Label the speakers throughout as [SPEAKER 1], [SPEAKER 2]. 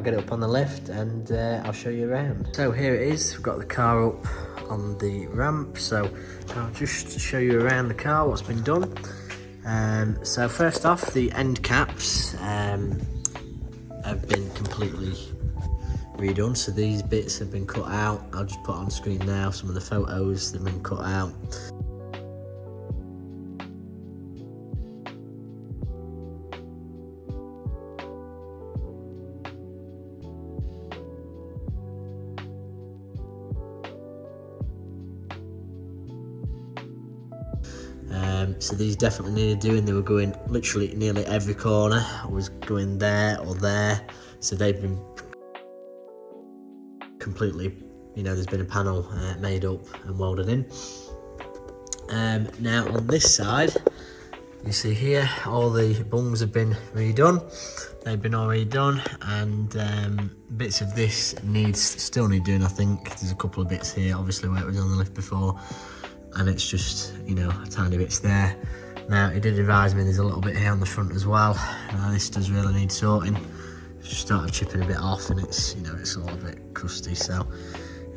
[SPEAKER 1] I'll get it up on the lift and I'll show you around. So here it is, we've got the car up on the ramp, so I'll just show you around the car, what's been done. So first off, the end caps have been completely redone, so these bits have been cut out. I'll just put on screen now some of the photos that have been cut out. So these definitely needed doing. They were going literally nearly every corner. I was going there or there, so they've been completely, you know, there's been a panel made up and welded in. Now on this side, you see here, all the bungs have been redone. They've been all redone, and bits of this still need doing. I think there's a couple of bits here, obviously where it was on the lift before, and it's just, you know, tiny bits there. Now he did advise me there's a little bit here on the front as well. Now this does really need sorting. Just started chipping a bit off, and it's, you know, it's all a bit crusty, so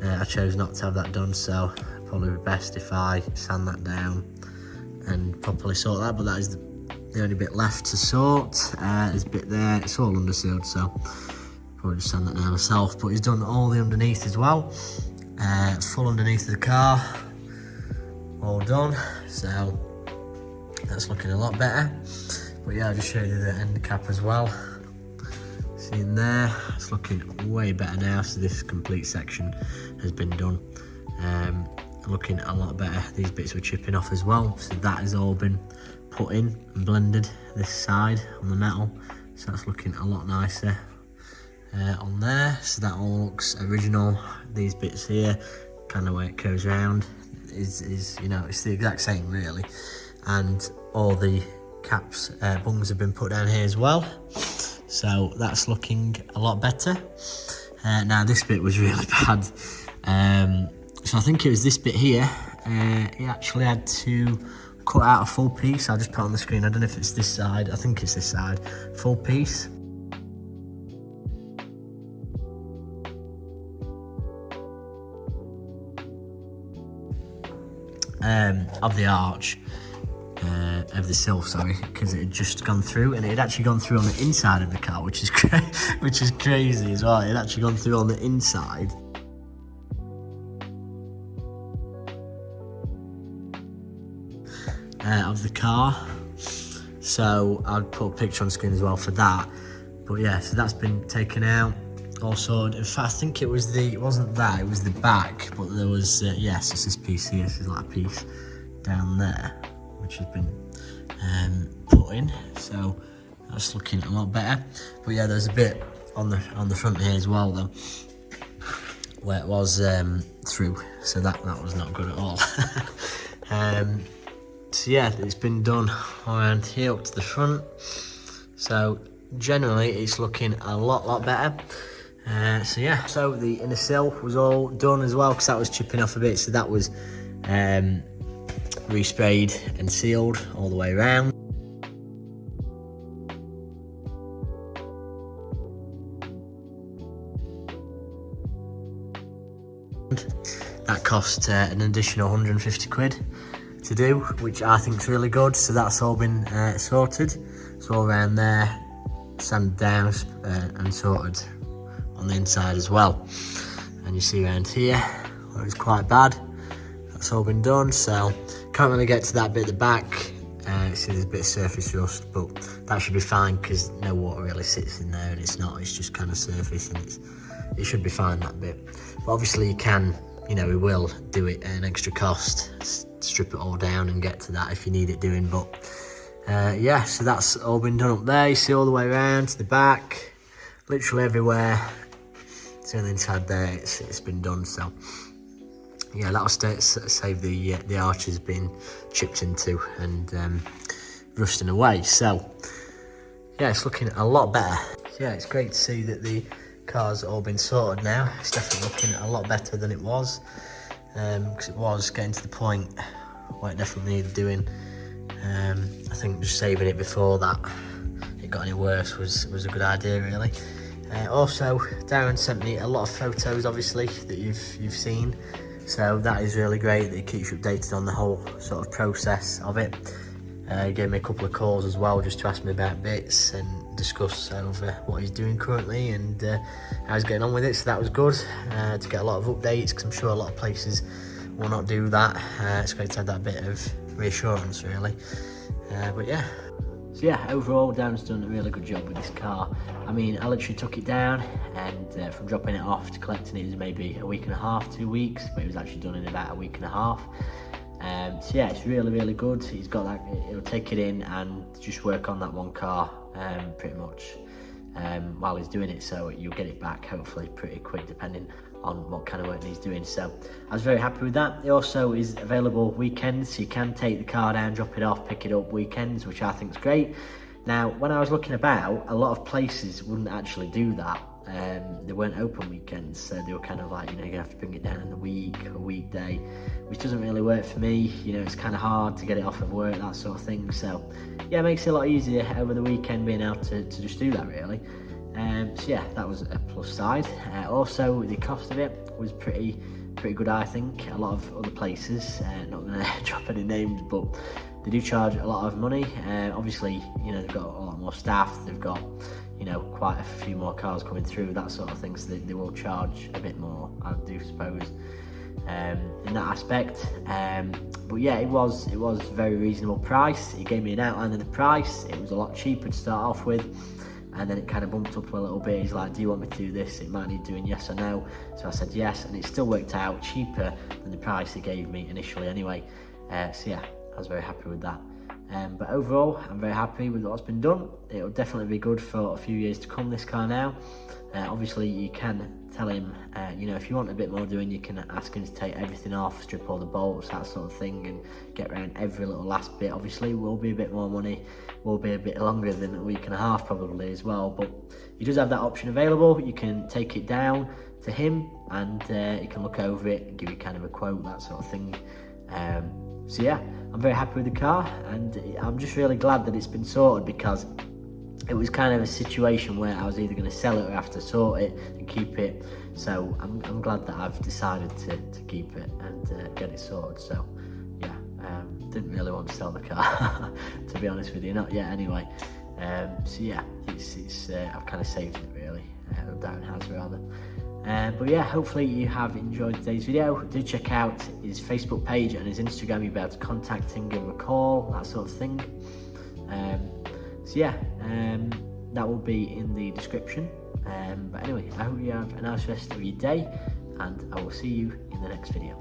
[SPEAKER 1] I chose not to have that done. So probably be best if I sand that down and properly sort that. But that is the only bit left to sort. There's a bit there, it's all undersealed, so probably just sand that down myself. But he's done all the underneath as well, full underneath of the car, all done, so that's looking a lot better. But yeah, I'll just show you the end cap as well. See in there, it's looking way better now. So this complete section has been done, looking a lot better. These bits were chipping off as well, so that has all been put in and blended this side on the metal, so that's looking a lot nicer on there. So that all looks original. These bits here, kind of where it goes around, is, you know, it's the exact same really. And all the caps, bungs have been put down here as well, so that's looking a lot better. Now this bit was really bad, so I think it was this bit here. He actually had to cut out a full piece. I'll just put it on the screen. I don't know if it's this side, I think it's this side, full piece. Of the arch, of the sill, sorry, because it had just gone through, and it had actually gone through on the inside of the car, which is which is crazy as well. It had actually gone through on the inside. Of the car, so I'll put a picture on screen as well for that. But yeah, so that's been taken out, all sorted. In fact, I think it was it wasn't that, it was the back, but there was, yes, it's this piece here. This is like a piece down there, which has been put in, so that's looking a lot better. But yeah, there's a bit on the front here as well though, where it was through, so that was not good at all. So yeah, it's been done around here up to the front, so generally it's looking a lot better. So yeah, so the inner sill was all done as well, because that was chipping off a bit, so that was resprayed and sealed all the way around. That cost an additional 150 quid to do, which I think is really good. So that's all been sorted. It's all around there, sanded down and sorted on the inside as well. And you see around here where it's quite bad, that's all been done. So can't really get to that bit at the back. See there's a bit of surface rust, but that should be fine because no water really sits in there, and it's just kind of surface, and it should be fine, that bit. But obviously you can, you know, we will do it at an extra cost, strip it all down and get to that if you need it doing. But yeah, so that's all been done up there. You see all the way around to the back, literally everywhere. So on the inside there, it's been done. So yeah, that'll save the arches being chipped into and rusting away. So yeah, it's looking a lot better. Yeah, it's great to see that the car's all been sorted now. It's definitely looking a lot better than it was, because it was getting to the point where it definitely needed doing. I think just saving it before that it got any worse was a good idea really. Also, Darren sent me a lot of photos, obviously, that you've seen. So that is really great that he keeps you updated on the whole sort of process of it. He gave me a couple of calls as well, just to ask me about bits and discuss over what he's doing currently and how he's getting on with it. So that was good to get a lot of updates, because I'm sure a lot of places will not do that. It's great to have that bit of reassurance, really. But yeah. So yeah, overall, Darren's done a really good job with this car. I mean, I literally took it down, and from dropping it off to collecting it was maybe a week and a half, 2 weeks, but it was actually done in about a week and a half. So yeah, it's really, really good. He's got that, he'll take it in and just work on that one car pretty much while he's doing it, so you'll get it back hopefully pretty quick, depending on what kind of work he's doing. So I was very happy with that. It also is available weekends, so you can take the car down, drop it off, pick it up weekends, which I think is great. Now, when I was looking about, a lot of places wouldn't actually do that. They weren't open weekends, so they were kind of like, you know, you're gonna have to bring it down in the week, a weekday, which doesn't really work for me. You know, it's kind of hard to get it off of work, that sort of thing. So yeah, it makes it a lot easier over the weekend being able to just do that, really. So yeah, that was a plus side. Also, the cost of it was pretty good, I think. A lot of other places, not gonna drop any names, but they do charge a lot of money. Obviously, you know, they've got a lot more staff, they've got, you know, quite a few more cars coming through, that sort of thing, so they will charge a bit more, I do suppose, in that aspect. But yeah, it was very reasonable price. He gave me an outline of the price. It was a lot cheaper to start off with, and then it kind of bumped up a little bit. He's like, do you want me to do this? It might need doing, yes or no. So I said yes, and it still worked out cheaper than the price he gave me initially anyway. So yeah, I was very happy with that. But overall, I'm very happy with what's been done. It'll definitely be good for a few years to come, this car now. Obviously, you can tell him, you know, if you want a bit more doing, you can ask him to take everything off, strip all the bolts, that sort of thing, and get around every little last bit. Obviously, it will be a bit more money, will be a bit longer than a week and a half probably as well, but he does have that option available. You can take it down to him, and he can look over it and give you kind of a quote, that sort of thing. So yeah, I'm very happy with the car, and I'm just really glad that it's been sorted, because it was kind of a situation where I was either going to sell it or have to sort it and keep it. So I'm glad that I've decided to keep it and get it sorted. So yeah, didn't really want to sell the car to be honest with you, not yet anyway. So yeah, it's I've kind of saved it really, Darren has rather. But yeah, hopefully you have enjoyed today's video. Do check out his Facebook page and his Instagram. You'll be able to contact him, give him a call, that sort of thing. So yeah, that will be in the description. But anyway, I hope you have a nice rest of your day, and I will see you in the next video.